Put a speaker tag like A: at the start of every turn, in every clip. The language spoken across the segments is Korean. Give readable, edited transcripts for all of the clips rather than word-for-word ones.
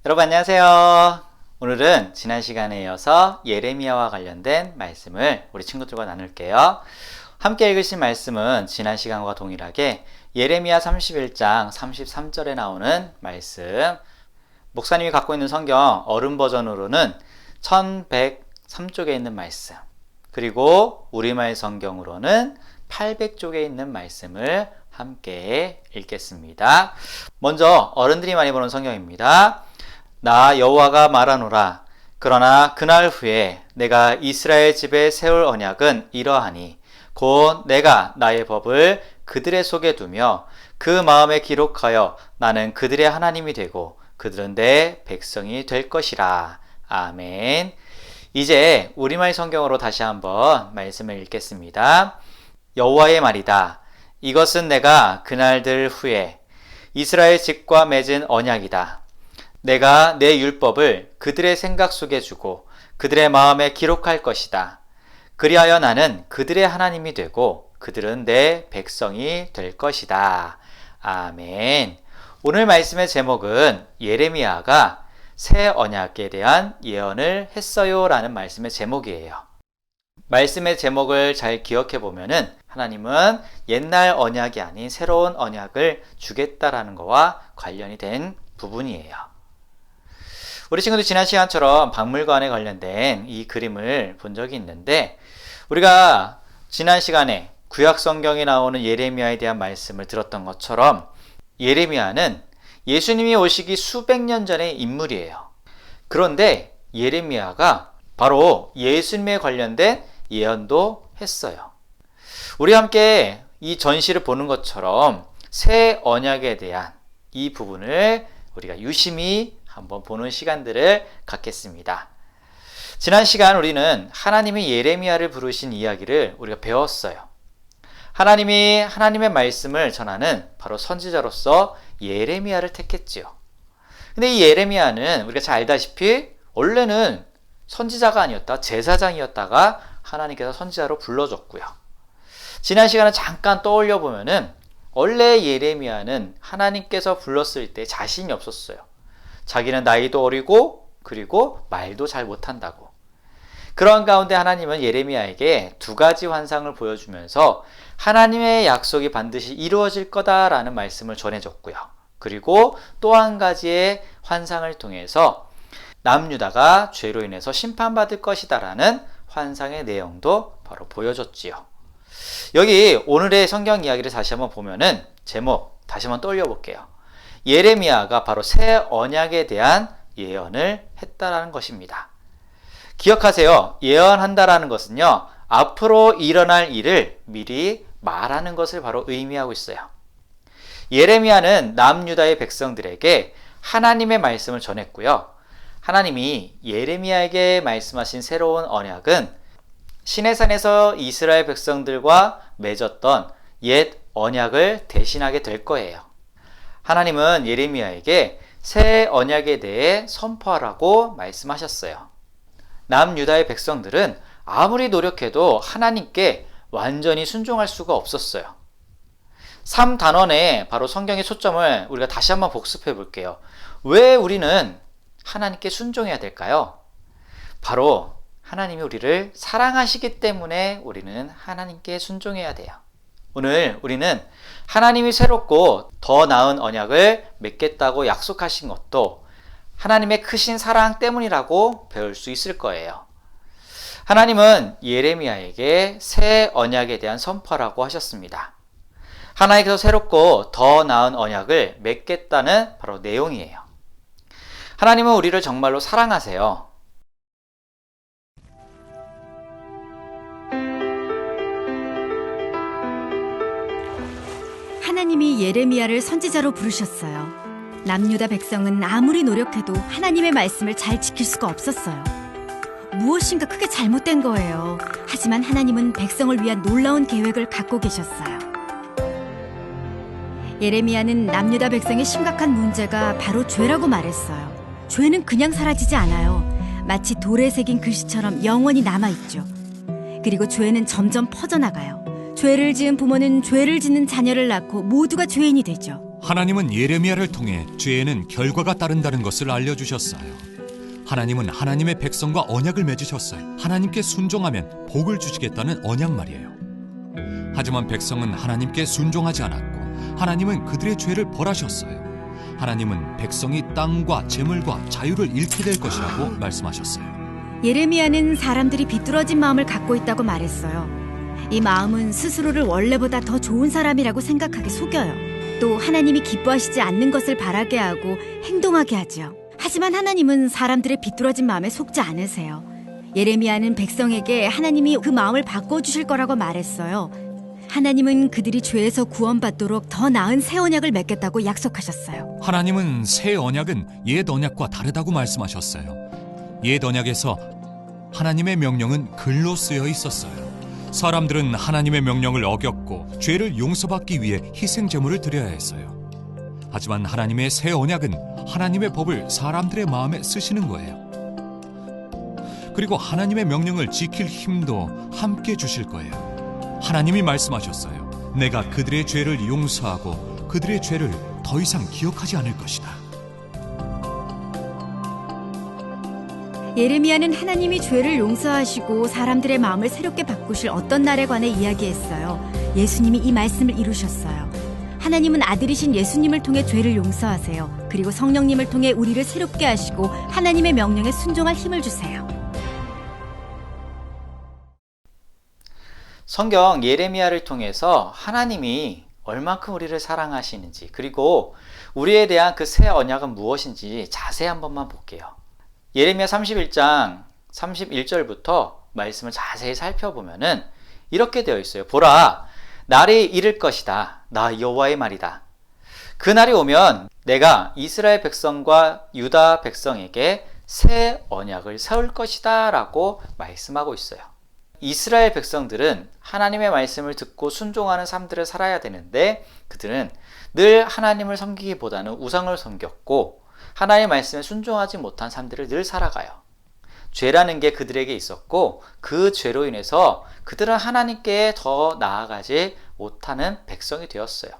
A: 여러분 안녕하세요. 오늘은 지난 시간에 이어서 예레미야와 관련된 말씀을 우리 친구들과 나눌게요. 함께 읽으신 말씀은 지난 시간과 동일하게 예레미야 31장 33절에 나오는 말씀, 목사님이 갖고 있는 성경 어른 버전으로는 1103쪽에 있는 말씀, 그리고 우리말 성경으로는 800쪽에 있는 말씀을 함께 읽겠습니다. 먼저 어른들이 많이 보는 성경입니다. 나 여호와가 말하노라. 그러나 그날 후에 내가 이스라엘 집에 세울 언약은 이러하니 곧 내가 나의 법을 그들의 속에 두며 그 마음에 기록하여 나는 그들의 하나님이 되고 그들은 내 백성이 될 것이라. 아멘. 이제 우리말 성경으로 다시 한번 말씀을 읽겠습니다. 여호와의 말이다. 이것은 내가 그날들 후에 이스라엘 집과 맺은 언약이다. 내가 내 율법을 그들의 생각 속에 주고 그들의 마음에 기록할 것이다. 그리하여 나는 그들의 하나님이 되고 그들은 내 백성이 될 것이다. 아멘. 오늘 말씀의 제목은 예레미야가 새 언약에 대한 예언을 했어요 라는 말씀의 제목이에요. 말씀의 제목을 잘 기억해 보면은 하나님은 옛날 언약이 아닌 새로운 언약을 주겠다라는 것과 관련이 된 부분이에요. 우리 친구들 지난 시간처럼 박물관에 관련된 이 그림을 본 적이 있는데, 우리가 지난 시간에 구약 성경에 나오는 예레미야에 대한 말씀을 들었던 것처럼 예레미야는 예수님이 오시기 수백 년 전의 인물이에요. 그런데 예레미야가 바로 예수님에 관련된 예언도 했어요. 우리 함께 이 전시를 보는 것처럼 새 언약에 대한 이 부분을 우리가 유심히 한번 보는 시간들을 갖겠습니다. 지난 시간 우리는 하나님이 예레미야를 부르신 이야기를 우리가 배웠어요. 하나님이 하나님의 말씀을 전하는 바로 선지자로서 예레미야를 택했지요. 근데 이 예레미야는 우리가 잘 알다시피 원래는 선지자가 아니었다, 제사장이었다가 하나님께서 선지자로 불러줬고요. 지난 시간에 잠깐 떠올려 보면은 원래 예레미야는 하나님께서 불렀을 때 자신이 없었어요. 자기는 나이도 어리고 그리고 말도 잘 못한다고. 그런 가운데 하나님은 예레미야에게 두 가지 환상을 보여주면서 하나님의 약속이 반드시 이루어질 거다라는 말씀을 전해줬고요. 그리고 또 한 가지의 환상을 통해서 남유다가 죄로 인해서 심판받을 것이다라는 환상의 내용도 바로 보여줬지요. 여기 오늘의 성경 이야기를 다시 한번 보면은 제목 다시 한번 떠올려 볼게요. 예레미야가 바로 새 언약에 대한 예언을 했다라는 것입니다. 기억하세요. 예언한다라는 것은요, 앞으로 일어날 일을 미리 말하는 것을 바로 의미하고 있어요. 예레미야는 남유다의 백성들에게 하나님의 말씀을 전했고요. 하나님이 예레미야에게 말씀하신 새로운 언약은 시내산에서 이스라엘 백성들과 맺었던 옛 언약을 대신하게 될 거예요. 하나님은 예레미야에게 새 언약에 대해 선포하라고 말씀하셨어요. 남유다의 백성들은 아무리 노력해도 하나님께 완전히 순종할 수가 없었어요. 3단원에 바로 성경의 초점을 우리가 다시 한번 복습해 볼게요. 왜 우리는 하나님께 순종해야 될까요? 바로 하나님이 우리를 사랑하시기 때문에 우리는 하나님께 순종해야 돼요. 오늘 우리는 하나님이 새롭고 더 나은 언약을 맺겠다고 약속하신 것도 하나님의 크신 사랑 때문이라고 배울 수 있을 거예요. 하나님은 예레미야에게 새 언약에 대한 선포라고 하셨습니다. 하나님께서 새롭고 더 나은 언약을 맺겠다는 바로 내용이에요. 하나님은 우리를 정말로 사랑하세요.
B: 하나님이 예레미야를 선지자로 부르셨어요. 남유다 백성은 아무리 노력해도 하나님의 말씀을 잘 지킬 수가 없었어요. 무엇인가 크게 잘못된 거예요. 하지만 하나님은 백성을 위한 놀라운 계획을 갖고 계셨어요. 예레미야는 남유다 백성의 심각한 문제가 바로 죄라고 말했어요. 죄는 그냥 사라지지 않아요. 마치 돌에 새긴 글씨처럼 영원히 남아있죠. 그리고 죄는 점점 퍼져나가요. 죄를 지은 부모는 죄를 짓는 자녀를 낳고 모두가 죄인이 되죠.
C: 하나님은 예레미야를 통해 죄에는 결과가 따른다는 것을 알려주셨어요. 하나님은 하나님의 백성과 언약을 맺으셨어요. 하나님께 순종하면 복을 주시겠다는 언약 말이에요. 하지만 백성은 하나님께 순종하지 않았고 하나님은 그들의 죄를 벌하셨어요. 하나님은 백성이 땅과 재물과 자유를 잃게 될 것이라고 말씀하셨어요.
B: 예레미야는 사람들이 비뚤어진 마음을 갖고 있다고 말했어요. 이 마음은 스스로를 원래보다 더 좋은 사람이라고 생각하게 속여요. 또 하나님이 기뻐하시지 않는 것을 바라게 하고 행동하게 하죠. 하지만 하나님은 사람들의 비뚤어진 마음에 속지 않으세요. 예레미야는 백성에게 하나님이 그 마음을 바꿔주실 거라고 말했어요. 하나님은 그들이 죄에서 구원받도록 더 나은 새 언약을 맺겠다고 약속하셨어요.
C: 하나님은 새 언약은 옛 언약과 다르다고 말씀하셨어요. 옛 언약에서 하나님의 명령은 글로 쓰여 있었어요. 사람들은 하나님의 명령을 어겼고 죄를 용서받기 위해 희생 제물을 드려야 했어요. 하지만 하나님의 새 언약은 하나님의 법을 사람들의 마음에 쓰시는 거예요. 그리고 하나님의 명령을 지킬 힘도 함께 주실 거예요. 하나님이 말씀하셨어요. 내가 그들의 죄를 용서하고 그들의 죄를 더 이상 기억하지 않을 것이다.
B: 예레미야는 하나님이 죄를 용서하시고 사람들의 마음을 새롭게 바꾸실 어떤 날에 관해 이야기했어요. 예수님이 이 말씀을 이루셨어요. 하나님은 아들이신 예수님을 통해 죄를 용서하세요. 그리고 성령님을 통해 우리를 새롭게 하시고 하나님의 명령에 순종할 힘을 주세요.
A: 성경 예레미야를 통해서 하나님이 얼만큼 우리를 사랑하시는지, 그리고 우리에 대한 그 새 언약은 무엇인지 자세히 한 번만 볼게요. 예레미야 31장 31절부터 말씀을 자세히 살펴보면은 이렇게 되어 있어요. 보라, 날이 이를 것이다. 나 여호와의 말이다. 그 날이 오면 내가 이스라엘 백성과 유다 백성에게 새 언약을 세울 것이다 라고 말씀하고 있어요. 이스라엘 백성들은 하나님의 말씀을 듣고 순종하는 삶들을 살아야 되는데 그들은 늘 하나님을 섬기기보다는 우상을 섬겼고 하나님의 말씀에 순종하지 못한 삶들을 늘 살아가요. 죄라는 게 그들에게 있었고 그 죄로 인해서 그들은 하나님께 더 나아가지 못하는 백성이 되었어요.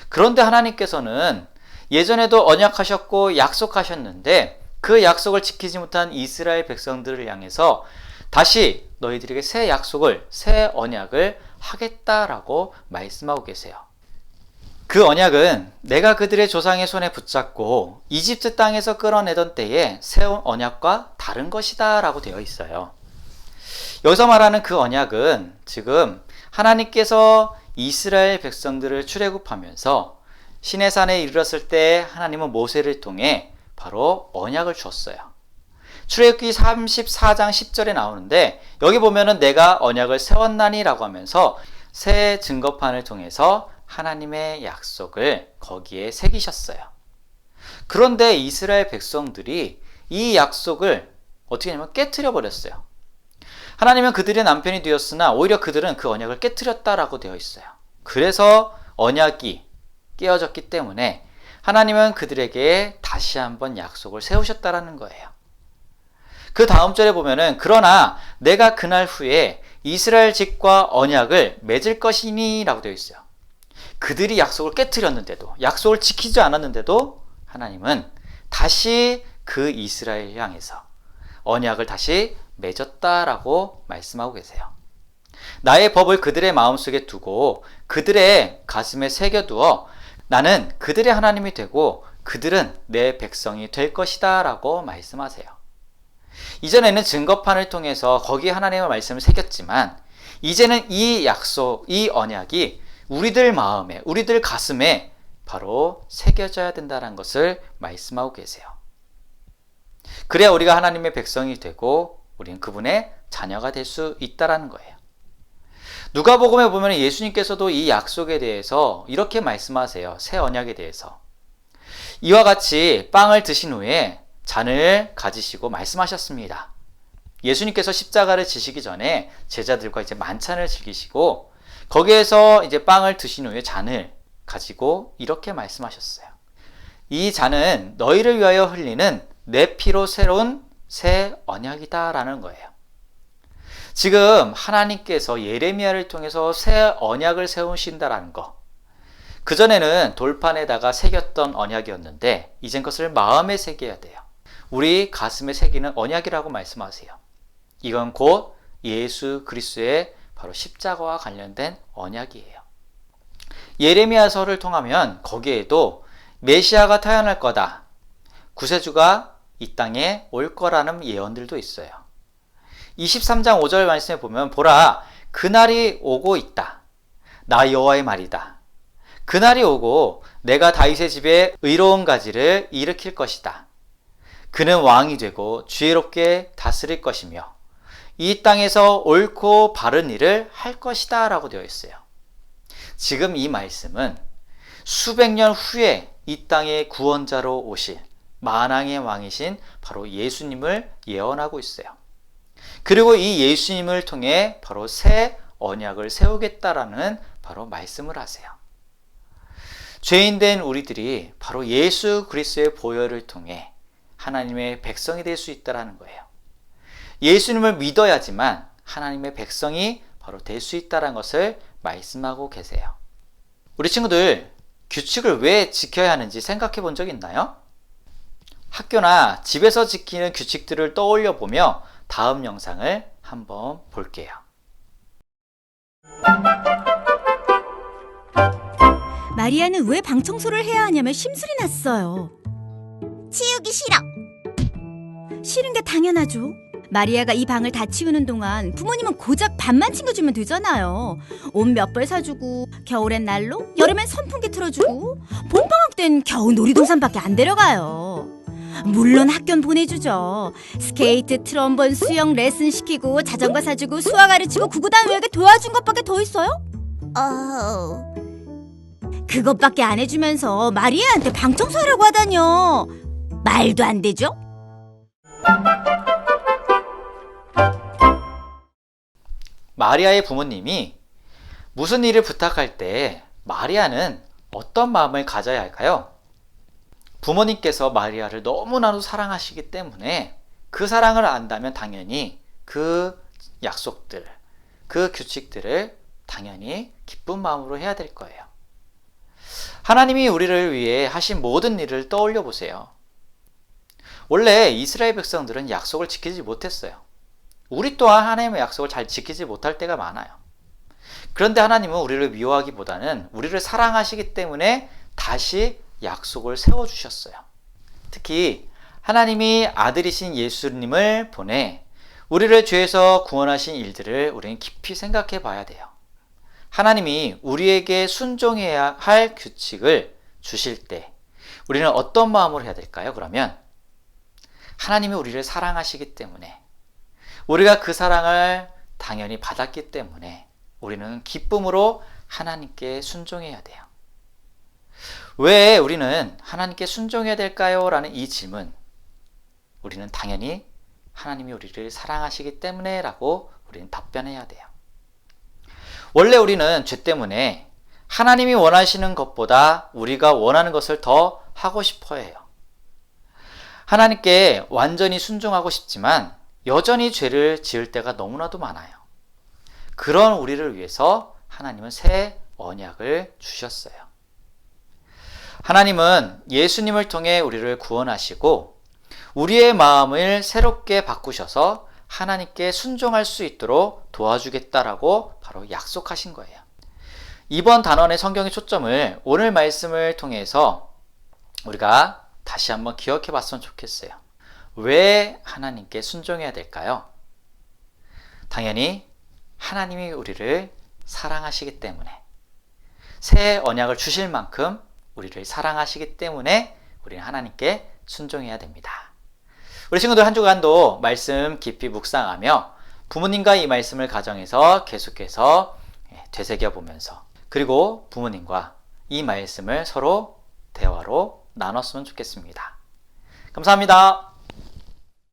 A: 그런데 하나님께서는 예전에도 언약하셨고 약속하셨는데 그 약속을 지키지 못한 이스라엘 백성들을 향해서 다시 너희들에게 새 약속을, 새 언약을 하겠다라고 말씀하고 계세요. 그 언약은 내가 그들의 조상의 손에 붙잡고 이집트 땅에서 끌어내던 때에 세운 언약과 다른 것이다 라고 되어 있어요. 여기서 말하는 그 언약은 지금 하나님께서 이스라엘 백성들을 출애굽하면서 시내산에 이르렀을 때 하나님은 모세를 통해 바로 언약을 주었어요. 출애굽기 34장 10절에 나오는데 여기 보면은 내가 언약을 세웠나니 라고 하면서 새 증거판을 통해서 하나님의 약속을 거기에 새기셨어요. 그런데 이스라엘 백성들이 이 약속을 어떻게 하냐면 깨트려 버렸어요. 하나님은 그들의 남편이 되었으나 오히려 그들은 그 언약을 깨트렸다라고 되어 있어요. 그래서 언약이 깨어졌기 때문에 하나님은 그들에게 다시 한번 약속을 세우셨다라는 거예요. 그 다음 절에 보면은 그러나 내가 그날 후에 이스라엘 집과 언약을 맺을 것이니 라고 되어 있어요. 그들이 약속을 깨트렸는데도, 약속을 지키지 않았는데도 하나님은 다시 그 이스라엘 향해서 언약을 다시 맺었다라고 말씀하고 계세요. 나의 법을 그들의 마음속에 두고 그들의 가슴에 새겨두어 나는 그들의 하나님이 되고 그들은 내 백성이 될 것이다 라고 말씀하세요. 이전에는 증거판을 통해서 거기에 하나님의 말씀을 새겼지만 이제는 이 약속, 이 언약이 우리들 마음에, 우리들 가슴에 바로 새겨져야 된다는 것을 말씀하고 계세요. 그래야 우리가 하나님의 백성이 되고 우리는 그분의 자녀가 될 수 있다는 거예요. 누가복음에 보면 예수님께서도 이 약속에 대해서 이렇게 말씀하세요. 새 언약에 대해서. 이와 같이 빵을 드신 후에 잔을 가지시고 말씀하셨습니다. 예수님께서 십자가를 지시기 전에 제자들과 이제 만찬을 즐기시고 거기에서 이제 빵을 드신 후에 잔을 가지고 이렇게 말씀하셨어요. 이 잔은 너희를 위하여 흘리는 내 피로 새로운 새 언약이다라는 거예요. 지금 하나님께서 예레미야를 통해서 새 언약을 세우신다라는 거. 그전에는 돌판에다가 새겼던 언약이었는데 이젠 것을 마음에 새겨야 돼요. 우리 가슴에 새기는 언약이라고 말씀하세요. 이건 곧 예수 그리스도의 바로 십자가와 관련된 언약이에요. 예레미야서를 통하면 거기에도 메시아가 태어날 거다, 구세주가 이 땅에 올 거라는 예언들도 있어요. 23장 5절 말씀에 보면 보라, 그날이 오고 있다. 나 여호와의 말이다. 그날이 오고 내가 다윗의 집에 의로운 가지를 일으킬 것이다. 그는 왕이 되고 지혜롭게 다스릴 것이며 이 땅에서 옳고 바른 일을 할 것이다 라고 되어 있어요. 지금 이 말씀은 수백 년 후에 이 땅의 구원자로 오실 만왕의 왕이신 바로 예수님을 예언하고 있어요. 그리고 이 예수님을 통해 바로 새 언약을 세우겠다라는 바로 말씀을 하세요. 죄인된 우리들이 바로 예수 그리스도의 보혈을 통해 하나님의 백성이 될 수 있다는 거예요. 예수님을 믿어야지만 하나님의 백성이 바로 될 수 있다는 것을 말씀하고 계세요. 우리 친구들, 규칙을 왜 지켜야 하는지 생각해 본 적 있나요? 학교나 집에서 지키는 규칙들을 떠올려 보며 다음 영상을 한번 볼게요.
B: 마리아는 왜 방 청소를 해야 하냐며 심술이 났어요.
D: 치우기 싫어.
B: 싫은 게 당연하죠. 마리아가 이 방을 다 치우는 동안 부모님은 고작 밥만 챙겨주면 되잖아요. 옷 몇 벌 사주고, 겨울엔 난로, 여름엔 선풍기 틀어주고, 봄방학 땐 겨우 놀이동산밖에 안 데려가요. 물론 학교는 보내주죠. 스케이트, 트럼본, 수영 레슨 시키고, 자전거 사주고, 수학 가르치고, 구구단 외우게 도와준 것밖에 더 있어요? 그것밖에 안 해주면서 마리아한테 방 청소하라고 하다뇨. 말도 안 되죠?
A: 마리아의 부모님이 무슨 일을 부탁할 때 마리아는 어떤 마음을 가져야 할까요? 부모님께서 마리아를 너무나도 사랑하시기 때문에 그 사랑을 안다면 당연히 그 약속들, 그 규칙들을 당연히 기쁜 마음으로 해야 될 거예요. 하나님이 우리를 위해 하신 모든 일을 떠올려 보세요. 원래 이스라엘 백성들은 약속을 지키지 못했어요. 우리 또한 하나님의 약속을 잘 지키지 못할 때가 많아요. 그런데 하나님은 우리를 미워하기보다는 우리를 사랑하시기 때문에 다시 약속을 세워주셨어요. 특히 하나님이 아들이신 예수님을 보내 우리를 죄에서 구원하신 일들을 우리는 깊이 생각해 봐야 돼요. 하나님이 우리에게 순종해야 할 규칙을 주실 때 우리는 어떤 마음으로 해야 될까요? 그러면 하나님이 우리를 사랑하시기 때문에 우리가 그 사랑을 당연히 받았기 때문에 우리는 기쁨으로 하나님께 순종해야 돼요. 왜 우리는 하나님께 순종해야 될까요? 라는 이 질문, 우리는 당연히 하나님이 우리를 사랑하시기 때문에 라고 우리는 답변해야 돼요. 원래 우리는 죄 때문에 하나님이 원하시는 것보다 우리가 원하는 것을 더 하고 싶어 해요. 하나님께 완전히 순종하고 싶지만 여전히 죄를 지을 때가 너무나도 많아요. 그런 우리를 위해서 하나님은 새 언약을 주셨어요. 하나님은 예수님을 통해 우리를 구원하시고 우리의 마음을 새롭게 바꾸셔서 하나님께 순종할 수 있도록 도와주겠다라고 바로 약속하신 거예요. 이번 단원의 성경의 초점을 오늘 말씀을 통해서 우리가 다시 한번 기억해 봤으면 좋겠어요. 왜 하나님께 순종해야 될까요? 당연히 하나님이 우리를 사랑하시기 때문에, 새 언약을 주실 만큼 우리를 사랑하시기 때문에 우리는 하나님께 순종해야 됩니다. 우리 친구들 한 주간도 말씀 깊이 묵상하며 부모님과 이 말씀을 가정에서 계속해서 되새겨보면서, 그리고 부모님과 이 말씀을 서로 대화로 나눴으면 좋겠습니다. 감사합니다.